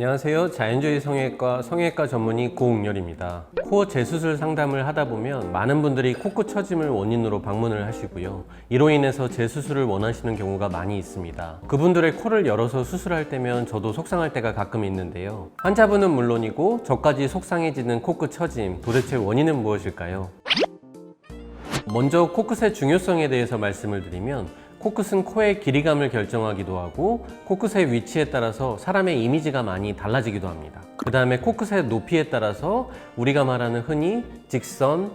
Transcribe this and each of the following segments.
안녕하세요. 자연주의 성형외과 전문의 고웅렬입니다. 코 재수술 상담을 하다 보면 많은 분들이 코끝 처짐을 원인으로 방문을 하시고요. 이로 인해서 재수술을 원하시는 경우가 많이 있습니다. 그분들의 코를 열어서 수술할 때면 저도 속상할 때가 가끔 있는데요. 환자분은 물론이고 저까지 속상해지는 코끝 처짐, 도대체 원인은 무엇일까요? 먼저 코끝의 중요성에 대해서 말씀을 드리면, 코끝은 코의 길이감을 결정하기도 하고 코끝의 위치에 따라서 사람의 이미지가 많이 달라지기도 합니다. 그 다음에 코끝의 높이에 따라서 우리가 말하는 흔히 직선,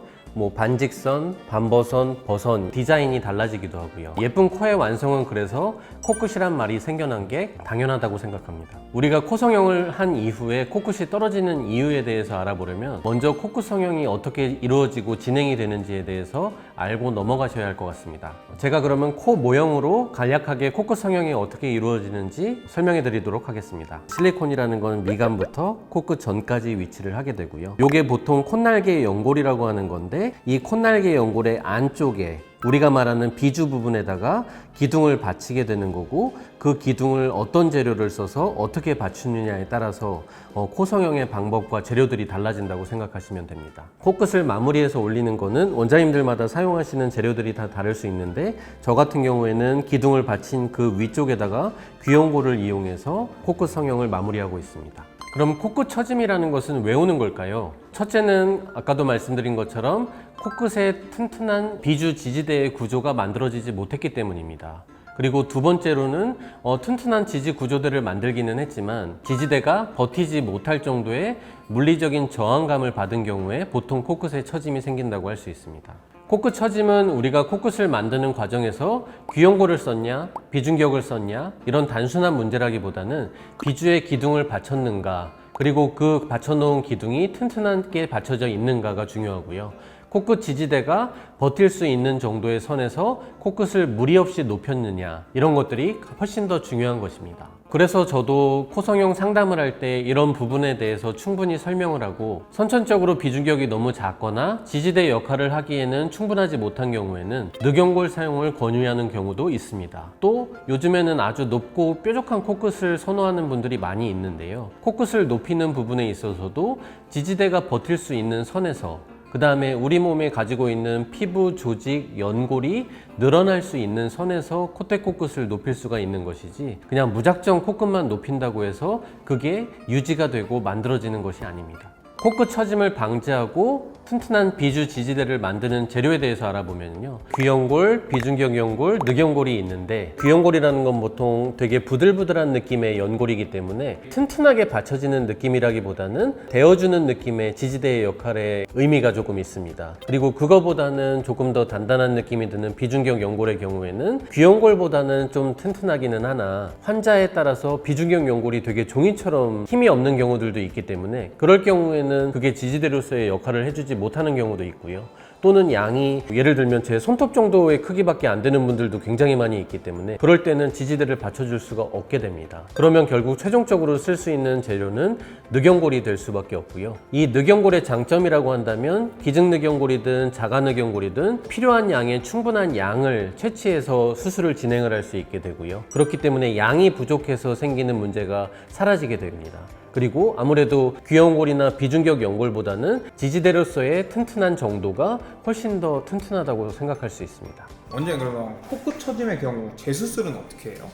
반직선, 반버선, 버선 디자인이 달라지기도 하고요. 예쁜 코의 완성은 그래서 코끝이란 말이 생겨난 게 당연하다고 생각합니다. 우리가 코 성형을 한 이후에 코끝이 떨어지는 이유에 대해서 알아보려면 먼저 코끝 성형이 어떻게 이루어지고 진행이 되는지에 대해서 알고 넘어가셔야 할 것 같습니다. 제가 그러면 코 모형으로 간략하게 코끝 성형이 어떻게 이루어지는지 설명해 드리도록 하겠습니다. 실리콘이라는 건 미간부터 코끝 전까지 위치를 하게 되고요. 이게 보통 콧날개 연골이라고 하는 건데, 이 콧날개 연골의 안쪽에 우리가 말하는 비주 부분에다가 기둥을 받치게 되는 거고, 그 기둥을 어떤 재료를 써서 어떻게 받추느냐에 따라서 코 성형의 방법과 재료들이 달라진다고 생각하시면 됩니다. 코끝을 마무리해서 올리는 거는 원장님들마다 사용하시는 재료들이 다 다를 수 있는데, 저 같은 경우에는 기둥을 받친 그 위쪽에다가 귀연골을 이용해서 코끝 성형을 마무리하고 있습니다. 그럼 코끝 처짐이라는 것은 왜 오는 걸까요? 첫째는 아까도 말씀드린 것처럼 코끝의 튼튼한 비주 지지대의 구조가 만들어지지 못했기 때문입니다. 그리고 두 번째로는 튼튼한 지지 구조들을 만들기는 했지만 지지대가 버티지 못할 정도의 물리적인 저항감을 받은 경우에 보통 코끝에 처짐이 생긴다고 할 수 있습니다. 코끝 처짐은 우리가 코끝을 만드는 과정에서 귀연골을 썼냐, 비중격을 썼냐, 이런 단순한 문제라기보다는 비주에 기둥을 받쳤는가, 그리고 그 받쳐놓은 기둥이 튼튼하게 받쳐져 있는가가 중요하고요. 코끝 지지대가 버틸 수 있는 정도의 선에서 코끝을 무리 없이 높였느냐, 이런 것들이 훨씬 더 중요한 것입니다. 그래서 저도 코 성형 상담을 할 때 이런 부분에 대해서 충분히 설명을 하고, 선천적으로 비중격이 너무 작거나 지지대 역할을 하기에는 충분하지 못한 경우에는 늑연골 사용을 권유하는 경우도 있습니다. 또 요즘에는 아주 높고 뾰족한 코끝을 선호하는 분들이 많이 있는데요. 코끝을 높이는 부분에 있어서도 지지대가 버틸 수 있는 선에서, 그 다음에 우리 몸에 가지고 있는 피부, 조직, 연골이 늘어날 수 있는 선에서 콧대 코끝을 높일 수가 있는 것이지, 그냥 무작정 코끝만 높인다고 해서 그게 유지가 되고 만들어지는 것이 아닙니다. 코끝 처짐을 방지하고 튼튼한 비주 지지대를 만드는 재료에 대해서 알아보면요, 귀연골, 비중격 연골, 늑연골이 있는데, 귀연골이라는 건 보통 되게 부들부들한 느낌의 연골이기 때문에 튼튼하게 받쳐지는 느낌이라기보다는 데워주는 느낌의 지지대의 역할에 의미가 조금 있습니다. 그리고 그거보다는 조금 더 단단한 느낌이 드는 비중격 연골의 경우에는 귀연골보다는 좀 튼튼하기는 하나, 환자에 따라서 비중격 연골이 되게 종이처럼 힘이 없는 경우들도 있기 때문에 그럴 경우에는 그게 지지대로서의 역할을 해주지 못하는 경우도 있고요. 또는 양이 예를 들면 제 손톱 정도의 크기밖에 안 되는 분들도 굉장히 많이 있기 때문에 그럴 때는 지지대를 받쳐줄 수가 없게 됩니다. 그러면 결국 최종적으로 쓸 수 있는 재료는 늑연골이 될 수밖에 없고요. 이 늑연골의 장점이라고 한다면 기증 늑연골이든 자가 늑연골이든 필요한 양의 충분한 양을 채취해서 수술을 진행을 할 수 있게 되고요. 그렇기 때문에 양이 부족해서 생기는 문제가 사라지게 됩니다. 그리고 아무래도 귀연골이나 비중격 연골보다는 지지대로서의 튼튼한 정도가 훨씬 더 튼튼하다고 생각할 수 있습니다. 원장님, 그러면 코끝 처짐의 경우 재수술은 어떻게 해요?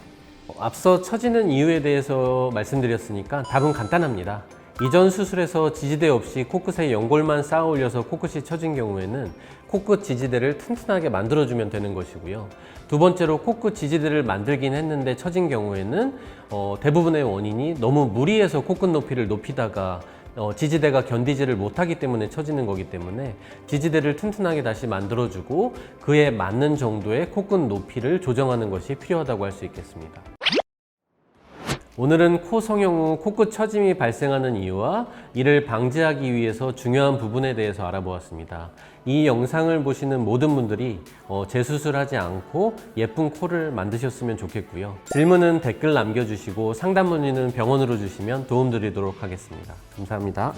앞서 처지는 이유에 대해서 말씀드렸으니까 답은 간단합니다. 이전 수술에서 지지대 없이 코끝에 연골만 쌓아 올려서 코끝이 처진 경우에는 코끝 지지대를 튼튼하게 만들어주면 되는 것이고요. 두 번째로 코끝 지지대를 만들긴 했는데 처진 경우에는 대부분의 원인이 너무 무리해서 코끝 높이를 높이다가 지지대가 견디지를 못하기 때문에 처지는 거기 때문에 지지대를 튼튼하게 다시 만들어주고 그에 맞는 정도의 코끝 높이를 조정하는 것이 필요하다고 할 수 있겠습니다. 오늘은 코 성형 후 코끝 처짐이 발생하는 이유와 이를 방지하기 위해서 중요한 부분에 대해서 알아보았습니다. 이 영상을 보시는 모든 분들이 재수술하지 않고 예쁜 코를 만드셨으면 좋겠고요. 질문은 댓글 남겨주시고 상담 문의는 병원으로 주시면 도움드리도록 하겠습니다. 감사합니다.